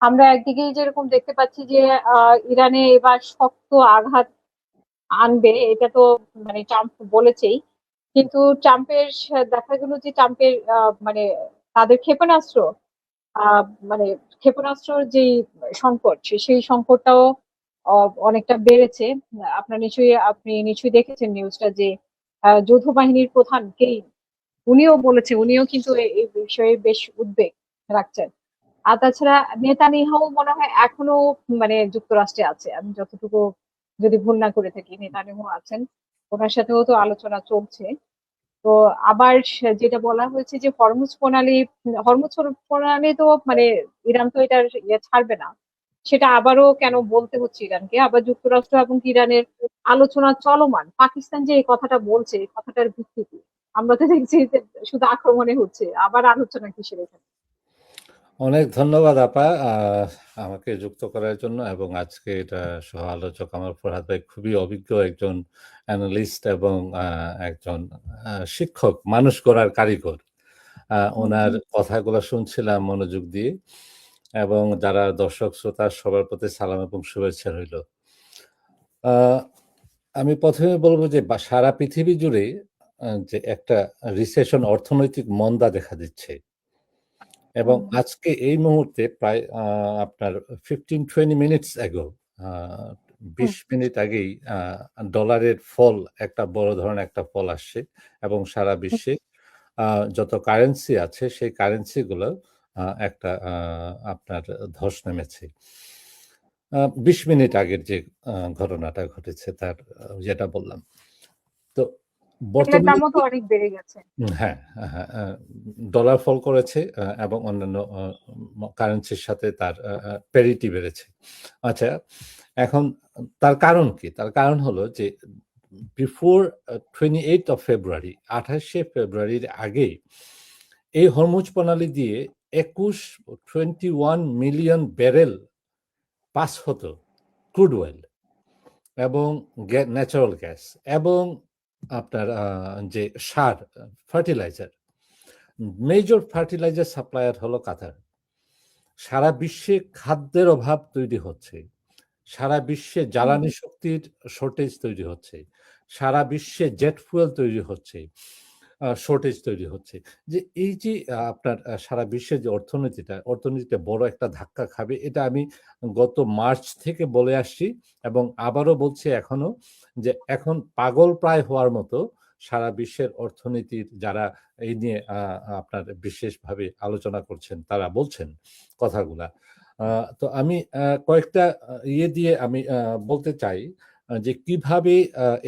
আমরা একদিকে যেরকম দেখতে পাচ্ছি যে ইরানে এবার শক্ত আঘাত আনবে, এটা তো মানে ট্রাম্প বলেছেই। কিন্তু ট্রাম্পের দেখা গেল যে ট্রাম্পের মানে তাদের ক্ষেপণাস্ত্র, আহ মানে ক্ষেপণাস্ত্রের যে সংকট, সেই সংকটটাও অনেকটা বেড়েছে। আপনি নিশ্চয়ই দেখেছেন নিউজটা যে যৌথ বাহিনীর প্রধান কেই, উনিও কিন্তু এই বিষয়ে বেশ উদ্বেগ রাখছেন। আর তাছাড়া নেতানিয়াহু মনে হয় এখনো মানে যুক্তরাষ্ট্রে আছে, আমি যতটুকু যদি ভুল না করে থাকি নেতানিয়াহু আছেন, ওনার সাথেও তো আলোচনা চলছে। তো আবার যেটা বলা হয়েছে যে হরমুজ প্রণালী তো মানে ইরান তো এটার ছাড়বে না, সেটা আবারও কেন বলতে হচ্ছে ইরানকে। আবার যুক্তরাষ্ট্র এবং ইরানের আলোচনা চলমান, পাকিস্তান যে এই কথাটা বলছে, এই কথাটার ভিত্তি কি? আমরা তো দেখছি যে শুধু আক্রমণে হচ্ছে, আবার আলোচনা কিসের এখানে? অনেক ধন্যবাদ আপা আমাকে যুক্ত করার জন্য, এবং আজকে এটা সহ আলোচক আমার ফরহাদ ভাই খুবই অভিজ্ঞ একজন অ্যানালিস্ট এবং একজন শিক্ষক, মানুষ গড়ার কারিগর। ওনার কথাগুলো শুনছিলাম মনোযোগ দিয়ে, এবং যারা দর্শক শ্রোতা সবার প্রতি সালাম এবং শুভেচ্ছা রইল। আমি প্রথমে বলবো যে সারা পৃথিবী জুড়ে যে একটা রিসেশন, অর্থনৈতিক মন্দা দেখা দিচ্ছে, এবং আজকে এই মুহূর্তে প্রায় আপনার 15-20 মিনিটস অ্যাগো, 20 মিনিট আগেই ডলারের ফল, একটা বড় ধরনের একটা ফল আসছে, এবং সারা বিশ্বে যত কারেন্সি আছে সেই কারেন্সিগুলো একটা আপনার ধস নেমেছে। 20 মিনিট আগের যে ঘটনাটা ঘটেছে তার যেটা বললাম। তো তেলের বর্তমানে দামও তো অনেক বেড়ে গেছে। হ্যাঁ, হ্যাঁ, ডলার ফল করেছে, এবং অন্যান্য কারেন্সির সাথে তার প্যারিটি বেড়েছে। আচ্ছা, এখন তার কারণ কি? তার কারণ হলো যে বিফোর 28th অফ ফেব্রুয়ারি, 28শে ফেব্রুয়ারির আগে এই হরমুজ প্রণালী দিয়ে 21 মিলিয়ন ব্যারেল পাস হতো ক্রুড অয়েল এবং ন্যাচারাল গ্যাস, এবং আপনার যে সার, ফার্টিলাইজার, মেজর ফার্টিলাইজার সাপ্লায়ার হলো কাতার। সারা বিশ্বে খাদ্যের অভাব তৈরি হচ্ছে, সারা বিশ্বে জ্বালানি শক্তির শর্টেজ তৈরি হচ্ছে, সারা বিশ্বে জেট ফুয়েল তৈরি হচ্ছে, শর্টেজ তৈরি হচ্ছে। যে এই যে আপনার সারা বিশ্বের যে অর্থনীতিটা বড় একটা ধাক্কা খাবে, এটা আমি গত মার্চ থেকে বলে আসছি, এবং আবারও বলছি এখনো, যে এখন পাগল প্রায় হওয়ার মতো সারা বিশ্বের অর্থনীতির যারা এই নিয়ে আপনার বিশেষভাবে আলোচনা করছেন, তারা বলছেন কথাগুলা। তো আমি কয়েকটা ইয়ে দিয়ে আমি বলতে চাই যে কিভাবে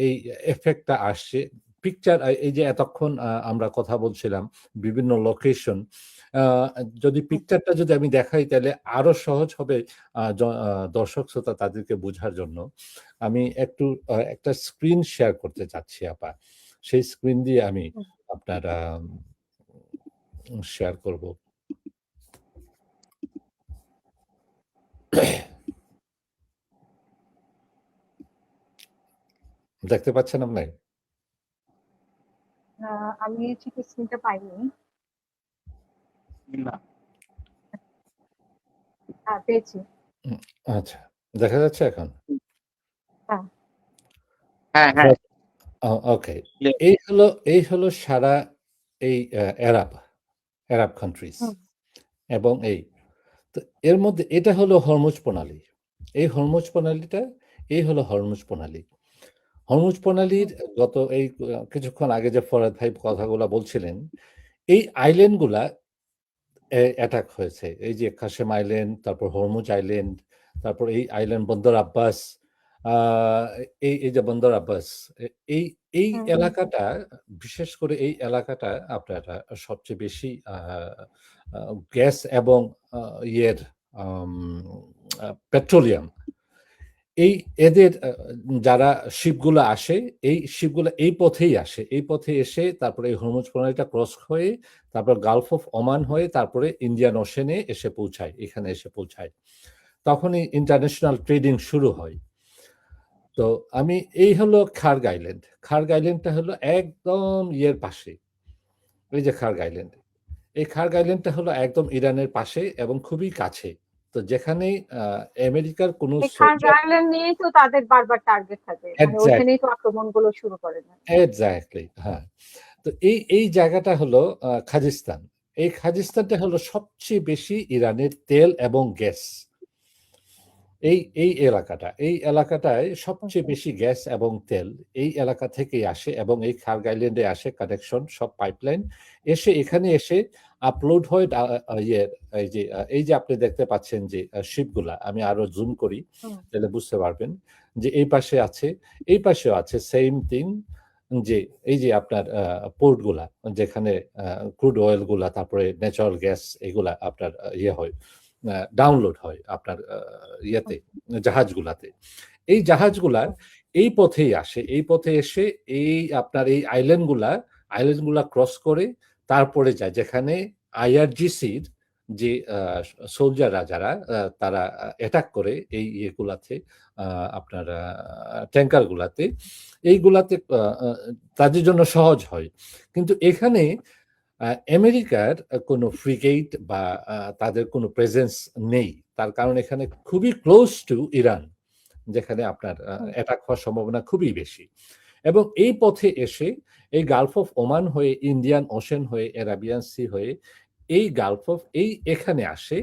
এই এফেক্টটা আসছে। পিকচার, এই যে এতক্ষণ আমরা কথা বলছিলাম বিভিন্ন লোকেশন, যদি পিকচারটা যদি আমি দেখাই তাহলে আরো সহজ হবে দর্শক শ্রোতা তাদেরকে বোঝার জন্য। আমি একটু একটা স্ক্রিন শেয়ার করতে চাচ্ছি আপা, সেই স্ক্রিন দিয়ে আমি আপনার শেয়ার করব। দেখতে পাচ্ছেন আপনি? আমি ঠিক স্ক্রিনটা পাইনি। না। হ্যাঁ, পেয়েছি। আচ্ছা, দেখা যাচ্ছে এখন? হ্যাঁ। হ্যাঁ, হ্যাঁ। ওকে। এই হলো সারা এই আরব কান্ট্রিজ, এবং তো এর মধ্যে এটা হলো হরমুজ প্রণালী। এই হলো হরমুজ প্রণালী। হরমুজ প্রণালীর গত এই কিছুক্ষণ আগে যে ফরহাদ ভাই কথাগুলা বলছিলেন, এই আইল্যান্ডগুলা অ্যাটাক হয়েছে। এই যে কাশেম আইল্যান্ড, তারপর হরমুজ আইল্যান্ড, তারপর এই আইল্যান্ড বন্দর আব্বাস, এই যে বন্দর আব্বাস, এই এই এলাকাটা, বিশেষ করে এই এলাকাটা আপনার সবচেয়ে বেশি গ্যাস এবং ইয়ের পেট্রোলিয়াম, এই এদের যারা শিপগুলো আসে, এই শিপগুলো এই পথেই আসে, এই পথে এসে তারপরে এই হরমুজ প্রণালীটা ক্রস হয়ে তারপর গালফ অফ ওমান হয়ে তারপরে ইন্ডিয়ান ওশেনে এসে পৌঁছায়, এখানে এসে পৌঁছায়। তখনই ইন্টারন্যাশনাল ট্রেডিং শুরু হয়। তো এই হলো খার্গ আইল্যান্ড। খার্গ আইল্যান্ডটা হলো একদম ইয়ের পাশে, এই যে খার্গ আইল্যান্ড, এই খার্গ আইল্যান্ডটা হলো একদম ইরানের পাশে এবং খুবই কাছে। তো যেখানে আমেরিকার কোনো এই কার্গো আইল্যান্ড নিয়েই তো তাদের বারবার টার্গেট থাকে, মানে ওইখানেই তো আক্রমণগুলো শুরু করে না। এক্স্যাক্টলি, হ্যাঁ। তো এই জায়গাটা হলো খাজিস্তান। এই খাজিস্তানটা হলো সবচেয়ে বেশি ইরানের তেল এবং গ্যাস। এই এলাকাটায় সবচেয়ে বেশি গ্যাস এবং তেল এই এলাকা থেকেই আসে, এবং এই খার্গ আইল্যান্ডে আসে কানেকশন, সব পাইপলাইন এসে এখানে এসে আপলোড হয়। এই যে আপনি দেখতে পাচ্ছেন যে শিপগুলা, আমি আরো জুম করি তাহলে বুঝতে পারবেন যে এই পাশে আছে, এই পাশেও আছে সেম থিং, যে এই যে আপনার পোর্ট গুলা, যেখানে ক্রুড অয়েল গুলা, তারপরে ন্যাচারাল গ্যাস, এগুলা আপনার ইয়ে হয়, ডাউনলোড হয় আপনার ইয়েতে, জাহাজগুলাতে। এই জাহাজগুলার এই পথেই আসে, এই পথে এসে এই আপনার এই আইল্যান্ডগুলা ক্রস করে তারপরে যায় যেখানে আইআরজিসির যে সোলজাররা যারা তারা অ্যাটাক করে এই ইয়েগুলাতে, আপনার ট্যাঙ্কার গুলাতে, এইগুলাতে তাদের জন্য সহজ হয়। কিন্তু এখানে আমেরিকার কোনো ফ্রিগেট বা তাদের কোনো প্রেজেন্স নেই, তার কারণ এখানে খুবই ক্লোজ টু ইরান, যেখানে আপনার অ্যাটাক হওয়ার সম্ভাবনা খুবই বেশি। এবং এই পথে এসে এই গালফ অফ ওমান হয়ে, ইন্ডিয়ান ওশেন হয়ে, অ্যারাবিয়ান সি হয়ে এই গালফ অফ এখানে আসে,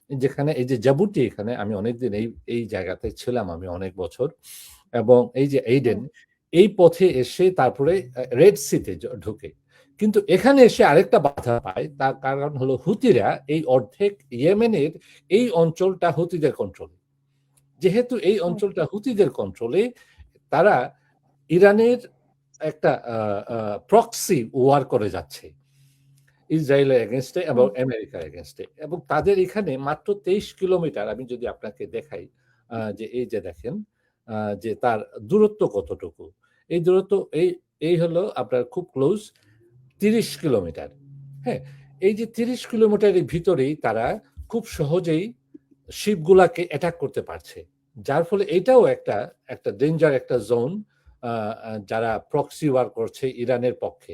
যেখানে এই যে জাবুটি, এখানে আমি অনেকদিন এই জায়গাতে ছিলাম, আমি অনেক বছর। এবং এই যে এইডেন, এই পথে এসে তারপরে রেড সিতে ঢুকে। কিন্তু এখানে এসে আরেকটা বাধা পায়, তার কারণ হলো হুতিরা এই অর্ধেক ইয়েমেনের এই অঞ্চলটা হুতিদের কন্ট্রোলে। যেহেতু এই অঞ্চলটা হুতিদের কন্ট্রোলে, তারা ইরানের একটা প্রক্সি ওয়ার করে যাচ্ছে ইসরায়েলের এগেনস্টে এবং আমেরিকার এগেনস্টে। এবং তাদের এখানে মাত্র 23 কিলোমিটার, আমি যদি আপনাকে দেখাই, যে এই যে দেখেন যে তার দূরত্ব কতটুকু। এই দূরত্ব এই হলো আপনার খুব ক্লোজ 30 কিলোমিটার। হ্যাঁ, এই যে 30 কিলোমিটারের ভিতরেই তারা খুব সহজেই শিপগুলাকে অ্যাটাক করতে পারছে, যার ফলে এটাও একটা ডেঞ্জার, একটা জোন যারা প্রক্সি ওয়ার করছে ইরানের পক্ষে।